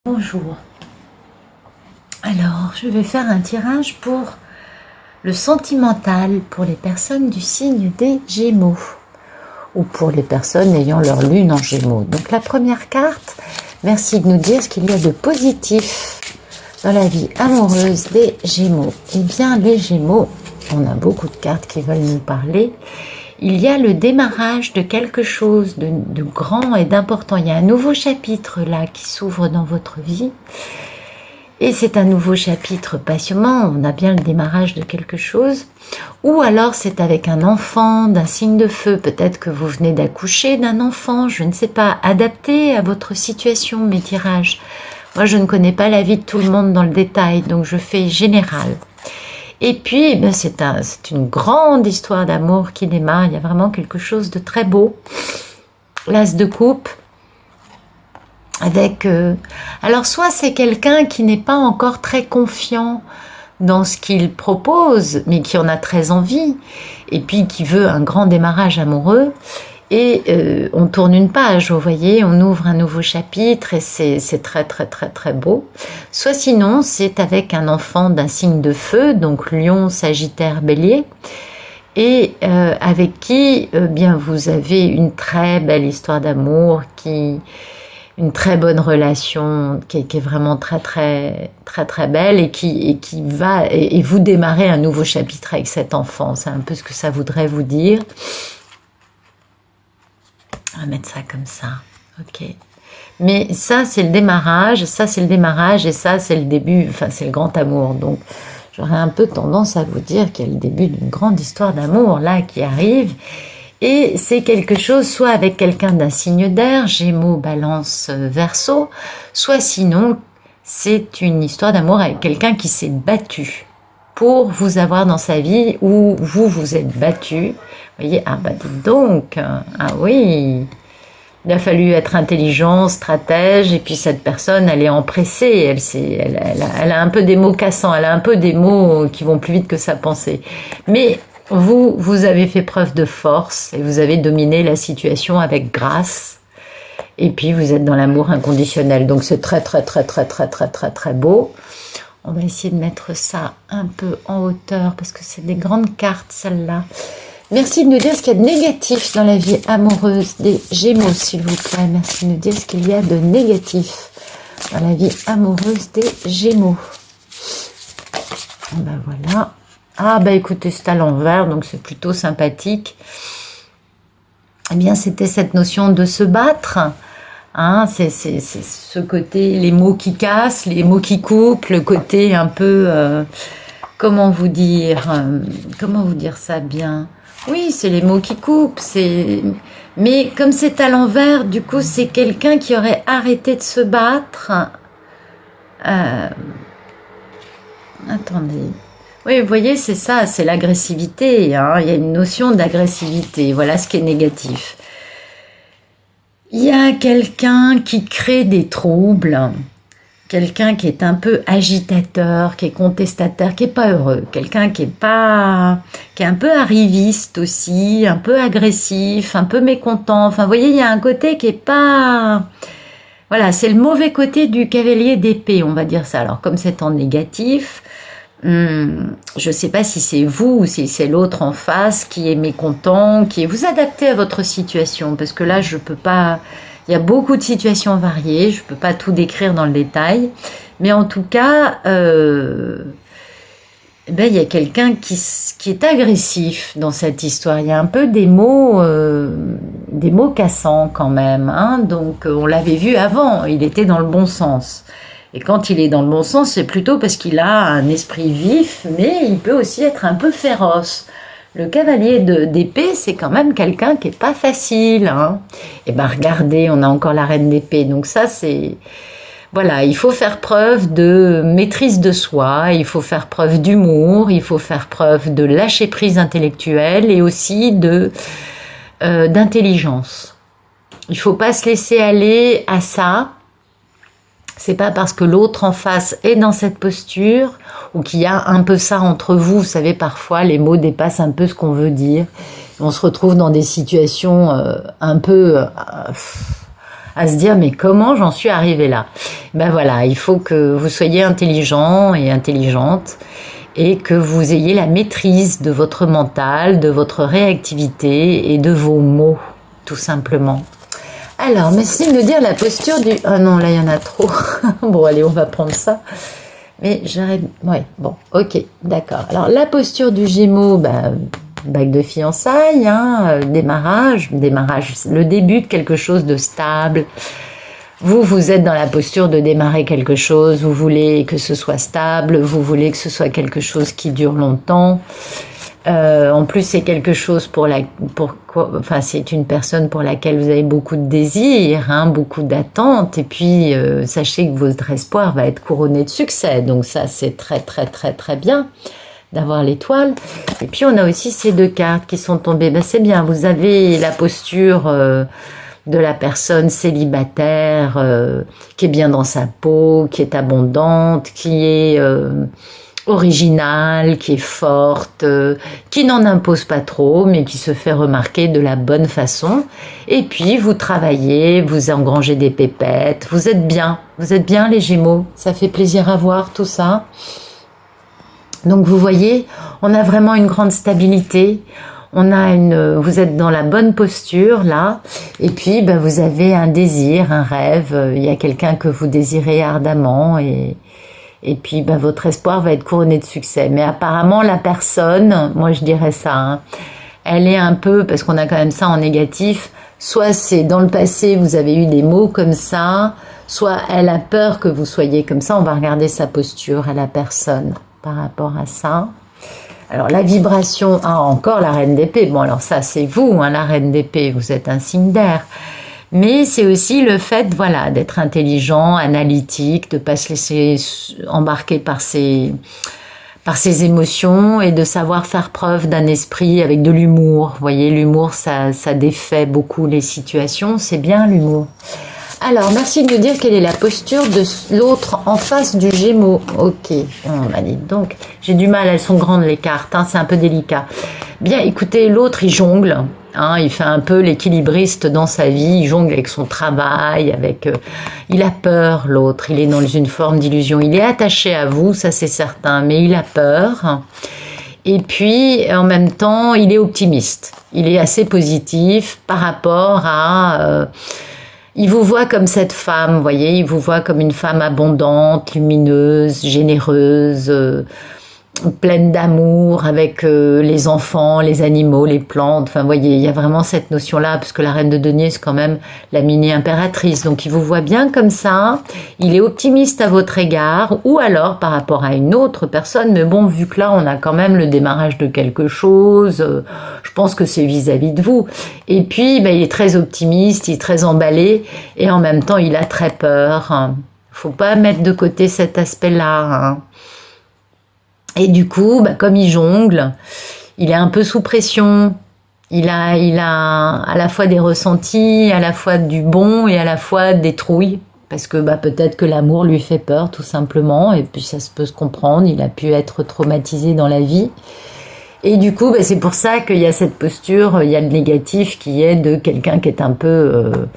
Bonjour. Alors, je vais faire un tirage pour le sentimental pour les personnes du signe des Gémeaux ou pour les personnes ayant leur lune en Gémeaux. Donc la première carte, merci de nous dire ce qu'il y a de positif dans la vie amoureuse des Gémeaux. Eh bien, les Gémeaux, on a beaucoup de cartes qui veulent nous parler. Il y a le démarrage de quelque chose de grand et d'important. Il y a un nouveau chapitre là qui s'ouvre dans votre vie. Et c'est un nouveau chapitre passionnant. On a bien le démarrage de quelque chose. Ou alors c'est avec un enfant d'un signe de feu. Peut-être que vous venez d'accoucher d'un enfant. Je ne sais pas. Adapté à votre situation, mes tirages. Moi, je ne connais pas la vie de tout le monde dans le détail. Donc, je fais général. Et puis, ben c'est une grande histoire d'amour qui démarre. Il y a vraiment quelque chose de très beau. L'as de coupe. Avec, alors, soit c'est quelqu'un qui n'est pas encore très confiant dans ce qu'il propose, mais qui en a très envie. Et puis, qui veut un grand démarrage amoureux. Et on tourne une page, vous voyez, on ouvre un nouveau chapitre et c'est très très très très beau. Soit sinon, c'est avec un enfant d'un signe de feu, donc Lion, Sagittaire, Bélier, et avec qui bien vous avez une très belle histoire d'amour, une très bonne relation qui est vraiment très très très très belle et qui va et vous démarrez un nouveau chapitre avec cet enfant. C'est un peu ce que ça voudrait vous dire. On va mettre ça comme ça, ok. Mais ça, c'est le démarrage, ça, c'est le démarrage, et ça, c'est le début, enfin, c'est le grand amour. Donc, j'aurais un peu tendance à vous dire qu'il y a le début d'une grande histoire d'amour, là, qui arrive. Et c'est quelque chose, soit avec quelqu'un d'un signe d'air, Gémeaux, Balance, Verseau, soit sinon, c'est une histoire d'amour avec quelqu'un qui s'est battu pour vous avoir dans sa vie, ou vous vous êtes battu. Vous voyez, ah bah dites donc, ah oui, il a fallu être intelligent, stratège, et puis cette personne, elle est empressée, elle a un peu des mots cassants, elle a un peu des mots qui vont plus vite que sa pensée. Mais vous avez fait preuve de force, et vous avez dominé la situation avec grâce, et puis vous êtes dans l'amour inconditionnel. Donc c'est très très très très très très très très beau. On va essayer de mettre ça un peu en hauteur, parce que c'est des grandes cartes, celles-là. Merci de nous dire ce qu'il y a de négatif dans la vie amoureuse des Gémeaux, s'il vous plaît. Merci de nous dire ce qu'il y a de négatif dans la vie amoureuse des Gémeaux. Ben voilà. Ah ben écoutez, c'est à l'envers, donc c'est plutôt sympathique. Eh bien, c'était cette notion de se battre. Hein, c'est ce côté, les mots qui cassent, les mots qui coupent, le côté un peu, comment vous dire ça bien? Oui, c'est les mots qui coupent, mais comme c'est à l'envers, du coup, c'est quelqu'un qui aurait arrêté de se battre. Attendez. Oui, vous voyez, c'est ça, c'est l'agressivité. Hein, il y a une notion d'agressivité. Voilà ce qui est négatif. Il y a quelqu'un qui crée des troubles, quelqu'un qui est un peu agitateur, qui est contestataire, qui est pas heureux, quelqu'un qui est un peu arriviste aussi, un peu agressif, un peu mécontent. Enfin, vous voyez, il y a un côté qui est pas... Voilà, c'est le mauvais côté du cavalier d'épée, on va dire ça. Alors, comme c'est en négatif... je ne sais pas si c'est vous ou si c'est l'autre en face qui est mécontent, qui est... Vous adaptez à votre situation, parce que là, je peux pas... Il y a beaucoup de situations variées, je ne peux pas tout décrire dans le détail, mais en tout cas, il y a quelqu'un qui est agressif dans cette histoire. Il y a un peu des mots cassants quand même, hein. Donc on l'avait vu avant, il était dans le bon sens. Et quand il est dans le bon sens, c'est plutôt parce qu'il a un esprit vif, mais il peut aussi être un peu féroce. Le cavalier d'épée, c'est quand même quelqu'un qui est pas facile. Hein. Et ben regardez, on a encore la reine d'épée. Donc ça, c'est... Voilà, il faut faire preuve de maîtrise de soi, il faut faire preuve d'humour, il faut faire preuve de lâcher prise intellectuelle et aussi d'intelligence. Il faut pas se laisser aller à ça. C'est pas parce que l'autre en face est dans cette posture ou qu'il y a un peu ça entre vous. Vous savez, parfois, les mots dépassent un peu ce qu'on veut dire. On se retrouve dans des situations un peu à se dire mais comment j'en suis arrivée là? Ben voilà, il faut que vous soyez intelligent et intelligente et que vous ayez la maîtrise de votre mental, de votre réactivité et de vos mots, tout simplement. Alors, merci de me dire la posture du... Ah non, là, il y en a trop. Bon, allez, on va prendre ça. Mais j'arrête... Ouais, bon, ok, d'accord. Alors, la posture du Gémeaux, bague de fiançailles, hein, démarrage, le début de quelque chose de stable. Vous êtes dans la posture de démarrer quelque chose, vous voulez que ce soit stable, vous voulez que ce soit quelque chose qui dure longtemps. En plus, c'est quelque chose enfin, c'est une personne pour laquelle vous avez beaucoup de désirs, hein, beaucoup d'attentes, et puis sachez que votre espoir va être couronné de succès. Donc ça, c'est très très très très bien d'avoir l'étoile. Et puis on a aussi ces deux cartes qui sont tombées. Ben, c'est bien, vous avez la posture de la personne célibataire qui est bien dans sa peau, qui est abondante, qui est originale, qui est forte, qui n'en impose pas trop, mais qui se fait remarquer de la bonne façon. Et puis, vous travaillez, vous engrangez des pépettes, vous êtes bien les Gémeaux, ça fait plaisir à voir tout ça. Donc, vous voyez, on a vraiment une grande stabilité, vous êtes dans la bonne posture, là, et puis, vous avez un désir, un rêve, il y a quelqu'un que vous désirez ardemment, et puis, votre espoir va être couronné de succès. Mais apparemment, la personne, moi je dirais ça, hein, elle est un peu, parce qu'on a quand même ça en négatif, soit c'est dans le passé, vous avez eu des mots comme ça, soit elle a peur que vous soyez comme ça. On va regarder sa posture à la personne par rapport à ça. Alors, la vibration, encore la reine d'épée. Bon, alors ça, c'est vous, hein, la reine d'épée, vous êtes un signe d'air. Mais c'est aussi le fait, voilà, d'être intelligent, analytique, de ne pas se laisser embarquer par ses émotions et de savoir faire preuve d'un esprit avec de l'humour. Vous voyez, l'humour, ça défait beaucoup les situations. C'est bien l'humour. Alors, merci de me dire quelle est la posture de l'autre en face du Gémeaux. Ok, on m'a dit donc, j'ai du mal, elles sont grandes les cartes, hein, c'est un peu délicat. Bien, écoutez, l'autre, il jongle. Hein, il fait un peu l'équilibriste dans sa vie, il jongle avec son travail, il a peur l'autre, il est dans une forme d'illusion, il est attaché à vous, ça c'est certain, mais il a peur. Et puis en même temps, il est optimiste, il est assez positif par rapport à... il vous voit comme cette femme, vous voyez, il vous voit comme une femme abondante, lumineuse, généreuse, pleine d'amour avec les enfants, les animaux, les plantes. Enfin, vous voyez, il y a vraiment cette notion-là, parce que la reine de denier, c'est quand même la mini-impératrice. Donc, il vous voit bien comme ça. Il est optimiste à votre égard, ou alors par rapport à une autre personne. Mais bon, vu que là, on a quand même le démarrage de quelque chose, je pense que c'est vis-à-vis de vous. Et puis, il est très optimiste, il est très emballé, et en même temps, il a très peur. Faut pas mettre de côté cet aspect-là, hein. Et du coup, comme il jongle, il est un peu sous pression. Il a à la fois des ressentis, à la fois du bon et à la fois des trouilles. Parce que peut-être que l'amour lui fait peur, tout simplement. Et puis ça se peut se comprendre. Il a pu être traumatisé dans la vie. Et du coup, c'est pour ça qu'il y a cette posture, il y a le négatif qui est de quelqu'un qui est un peu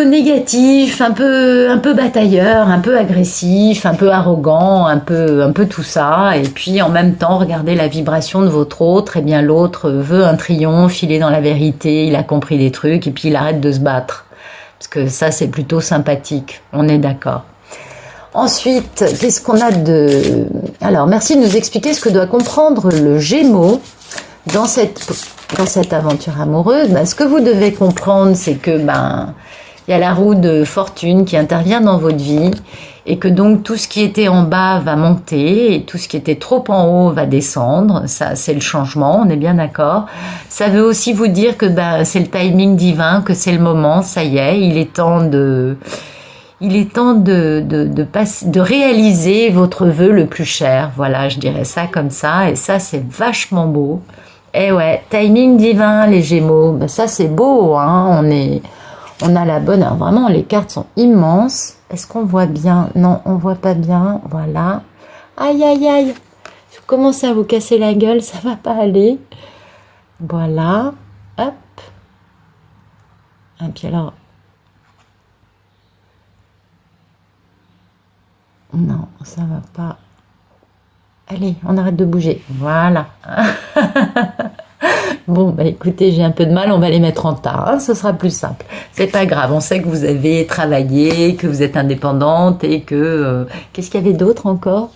négatif, un peu batailleur, un peu agressif, un peu arrogant, un peu tout ça. Et puis en même temps, regardez la vibration de votre autre. Et bien l'autre veut un triomphe, il est dans la vérité, il a compris des trucs et puis il arrête de se battre. Parce que ça, c'est plutôt sympathique. On est d'accord. Ensuite, qu'est-ce qu'on a de... Alors, merci de nous expliquer ce que doit comprendre le Gémeaux dans cette aventure amoureuse. Ce que vous devez comprendre, c'est que il y a la roue de fortune qui intervient dans votre vie et que donc tout ce qui était en bas va monter et tout ce qui était trop en haut va descendre. Ça, c'est le changement, on est bien d'accord. Ça veut aussi vous dire que c'est le timing divin, que c'est le moment, ça y est, il est temps de réaliser votre vœu le plus cher. Voilà, je dirais ça comme ça. Et ça, c'est vachement beau. Et ouais, timing divin, les Gémeaux. Ça, c'est beau, hein. On a la bonne... Alors, vraiment, les cartes sont immenses. Est-ce qu'on voit bien? Non, on voit pas bien. Voilà. Aïe, aïe, aïe. Je commence à vous casser la gueule, ça va pas aller. Voilà. Hop. Et puis alors, non, ça va pas. Allez, on arrête de bouger. Voilà. Bon, bah écoutez, j'ai un peu de mal, on va les mettre en tas, hein, ce sera plus simple. C'est pas grave, on sait que vous avez travaillé, que vous êtes indépendante et que... qu'est-ce qu'il y avait d'autre encore?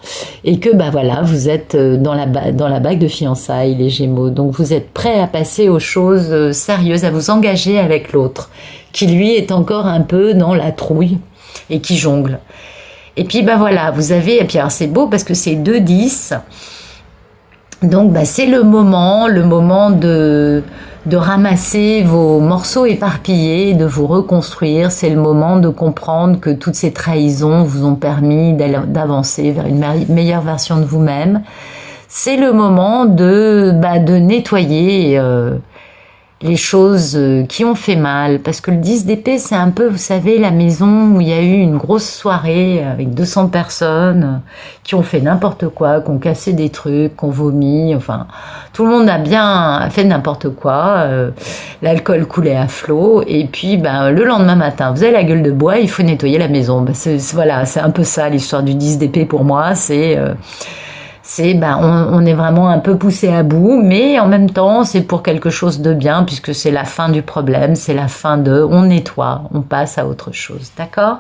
Et que, bah voilà, vous êtes dans la bague de fiançailles, les Gémeaux. Donc vous êtes prêts à passer aux choses sérieuses, à vous engager avec l'autre, qui lui est encore un peu dans la trouille et qui jongle. Et puis, bah voilà, vous avez... Et puis alors c'est beau parce que c'est 2-10... Donc, bah, c'est le moment de ramasser vos morceaux éparpillés, de vous reconstruire. C'est le moment de comprendre que toutes ces trahisons vous ont permis d'avancer vers une meilleure version de vous-même. C'est le moment de nettoyer les choses qui ont fait mal. Parce que le 10 d'épée, c'est un peu, vous savez, la maison où il y a eu une grosse soirée avec 200 personnes qui ont fait n'importe quoi, qui ont cassé des trucs, qui ont vomi. Enfin, tout le monde a bien fait n'importe quoi. L'alcool coulait à flot. Et puis, le lendemain matin, vous avez la gueule de bois, il faut nettoyer la maison. Voilà, c'est un peu ça l'histoire du 10 d'épée pour moi. On est vraiment un peu poussé à bout, mais en même temps, c'est pour quelque chose de bien, puisque c'est la fin du problème, c'est la fin on nettoie, on passe à autre chose, d'accord?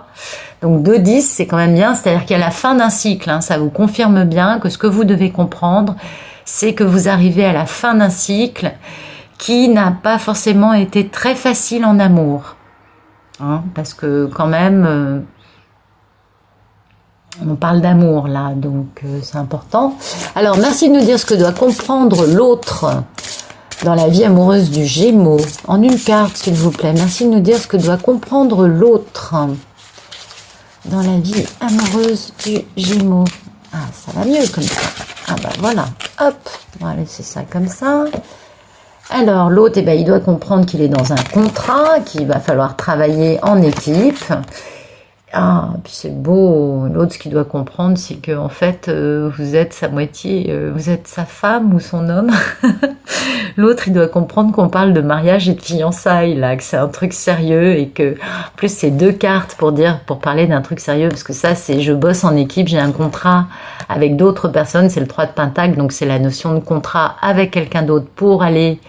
Donc 2-10, c'est quand même bien, c'est-à-dire qu'il y a la fin d'un cycle, hein, ça vous confirme bien que ce que vous devez comprendre, c'est que vous arrivez à la fin d'un cycle qui n'a pas forcément été très facile en amour, hein, parce que quand même... on parle d'amour là, donc c'est important. Alors, merci de nous dire ce que doit comprendre l'autre dans la vie amoureuse du Gémeaux. En une carte, s'il vous plaît. Merci de nous dire ce que doit comprendre l'autre dans la vie amoureuse du Gémeaux. Ah, ça va mieux comme ça. Ah bah voilà, hop, on va laisser ça comme ça. Alors, l'autre, il doit comprendre qu'il est dans un contrat, qu'il va falloir travailler en équipe. Ah, puis c'est beau. L'autre, ce qu'il doit comprendre, c'est que en fait, vous êtes sa moitié, vous êtes sa femme ou son homme. L'autre, il doit comprendre qu'on parle de mariage et de fiançailles, là, que c'est un truc sérieux et que, en plus, c'est 2 cartes pour parler d'un truc sérieux, parce que ça, c'est je bosse en équipe, j'ai un contrat avec d'autres personnes, c'est le 3 de Pentacle, donc c'est la notion de contrat avec quelqu'un d'autre pour aller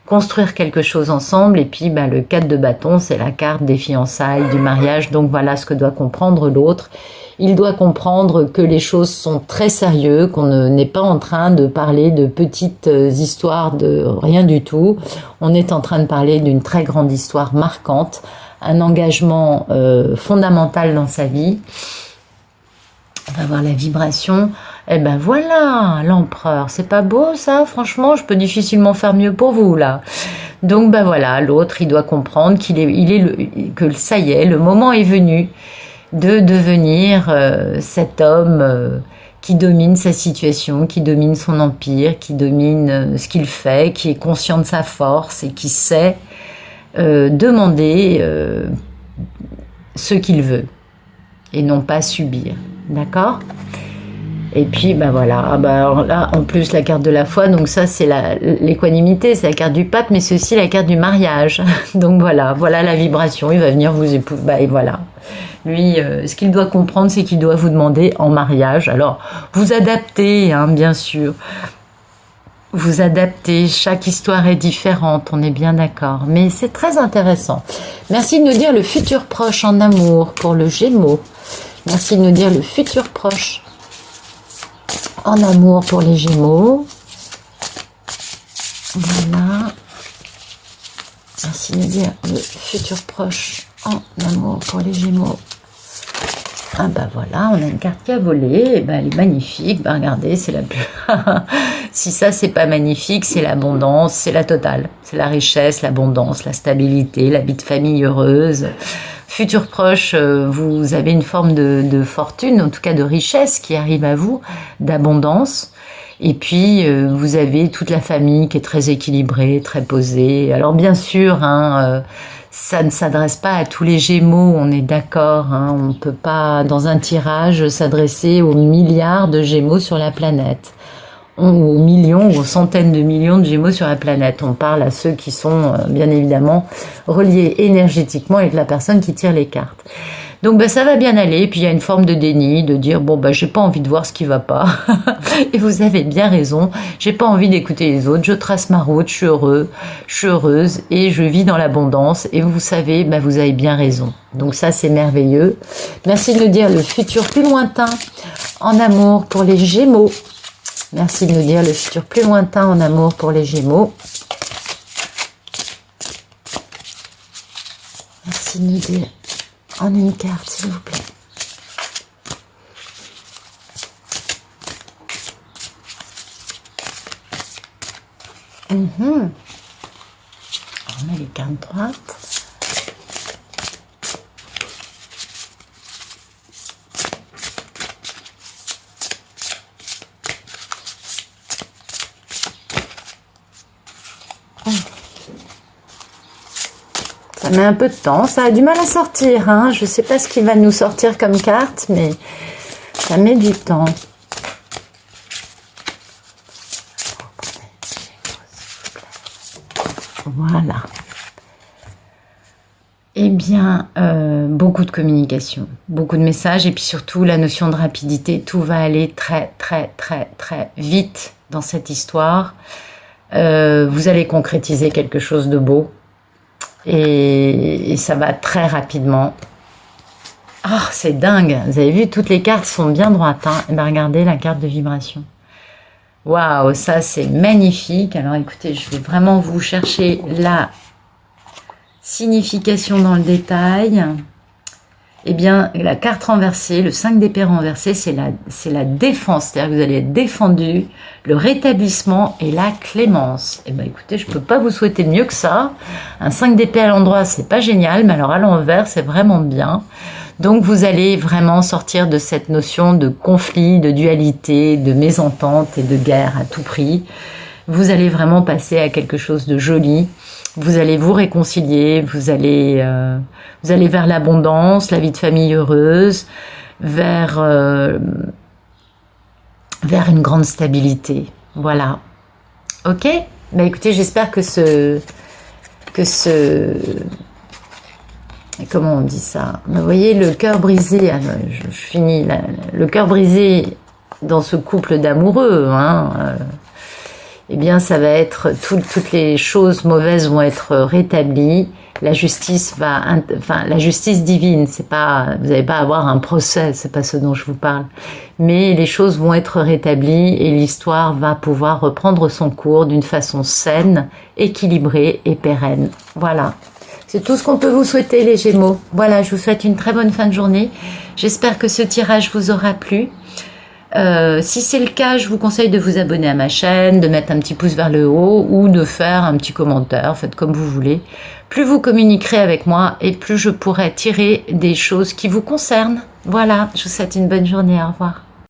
construire quelque chose ensemble. Et puis le 4 de bâton, c'est la carte des fiançailles, du mariage. Donc voilà ce que doit comprendre l'autre. Il doit comprendre que les choses sont très sérieuses, qu'on n'est pas en train de parler de petites histoires de rien du tout. On est en train de parler d'une très grande histoire marquante, un engagement fondamental dans sa vie. On va voir la vibration. Eh ben voilà, l'empereur. C'est pas beau ça? Franchement, je peux difficilement faire mieux pour vous là. Donc voilà, l'autre, il doit comprendre que ça y est, le moment est venu de devenir cet homme qui domine sa situation, qui domine son empire, qui domine ce qu'il fait, qui est conscient de sa force et qui sait demander ce qu'il veut et non pas subir. D'accord? Et puis, voilà. Alors là, en plus, la carte de la foi, donc ça, c'est l'équanimité, c'est la carte du pape, mais c'est aussi la carte du mariage. Donc voilà la vibration, il va venir vous épouser. Et voilà. Lui, ce qu'il doit comprendre, c'est qu'il doit vous demander en mariage. Alors, vous adaptez, hein, bien sûr. Vous adaptez, chaque histoire est différente, on est bien d'accord. Mais c'est très intéressant. Merci de nous dire le futur proche en amour pour le Gémeaux. Merci de nous dire le futur proche en amour pour les Gémeaux. Voilà. Merci de nous dire le futur proche en amour pour les Gémeaux. Ah voilà, on a une carte qui a volé, elle est magnifique. Regardez, c'est la plus... Si ça, c'est pas magnifique, c'est l'abondance, c'est la totale. C'est la richesse, l'abondance, la stabilité, la vie de famille heureuse. Futur proche, vous avez une forme de fortune, en tout cas de richesse qui arrive à vous, d'abondance. Et puis, vous avez toute la famille qui est très équilibrée, très posée. Alors bien sûr, ça ne s'adresse pas à tous les Gémeaux, on est d'accord. On ne peut pas, dans un tirage, s'adresser aux milliards de Gémeaux sur la planète. aux millions ou aux centaines de millions de Gémeaux sur la planète. On parle à ceux qui sont bien évidemment reliés énergétiquement avec la personne qui tire les cartes. Donc ben, ça va bien aller, puis il y a une forme de déni, de dire bon ben j'ai pas envie de voir ce qui va pas. Et vous avez bien raison, j'ai pas envie d'écouter les autres, je trace ma route, je suis heureux, je suis heureuse et je vis dans l'abondance. Et vous savez, ben, vous avez bien raison. Donc ça c'est merveilleux. Merci de nous dire le futur plus lointain en amour pour les Gémeaux. Merci de nous dire le futur plus lointain en amour pour les Gémeaux. Merci de nous dire en une carte, s'il vous plaît. On met les cartes droites. Ça met un peu de temps, ça a du mal à sortir, hein. Je ne sais pas ce qu'il va nous sortir comme carte, mais ça met du temps. Voilà. Eh bien, beaucoup de communication, beaucoup de messages, et puis surtout la notion de rapidité. Tout va aller très, très, très, très vite dans cette histoire. Vous allez concrétiser quelque chose de beau. Et ça va très rapidement. Ah, c'est dingue. Vous avez vu, toutes les cartes sont bien droites. Hein. Et bien, regardez la carte de vibration. Waouh, ça c'est magnifique. Alors écoutez, je vais vraiment vous chercher la signification dans le détail. Eh bien, la carte renversée, le 5 d'épée renversé, c'est la défense. C'est-à-dire que vous allez être défendu, le rétablissement et la clémence. Eh bien, écoutez, je ne peux pas vous souhaiter mieux que ça. Un 5 d'épée à l'endroit, c'est pas génial, mais alors à l'envers, c'est vraiment bien. Donc, vous allez vraiment sortir de cette notion de conflit, de dualité, de mésentente et de guerre à tout prix. Vous allez vraiment passer à quelque chose de joli. Vous allez vous réconcilier, vous allez vers l'abondance, la vie de famille heureuse, vers une grande stabilité. Voilà. Ok. Bah écoutez, j'espère que comment on dit ça? Vous voyez, le cœur brisé. Je finis le cœur brisé dans ce couple d'amoureux. Hein, eh bien, ça va être toutes les choses mauvaises vont être rétablies. La justice la justice divine, c'est pas, vous n'allez pas avoir un procès, c'est pas ce dont je vous parle. Mais les choses vont être rétablies et l'histoire va pouvoir reprendre son cours d'une façon saine, équilibrée et pérenne. Voilà. C'est tout ce qu'on peut vous souhaiter, les Gémeaux. Voilà, je vous souhaite une très bonne fin de journée. J'espère que ce tirage vous aura plu. Si c'est le cas, je vous conseille de vous abonner à ma chaîne, de mettre un petit pouce vers le haut ou de faire un petit commentaire, faites comme vous voulez. Plus vous communiquerez avec moi et plus je pourrai tirer des choses qui vous concernent. Voilà, je vous souhaite une bonne journée, au revoir.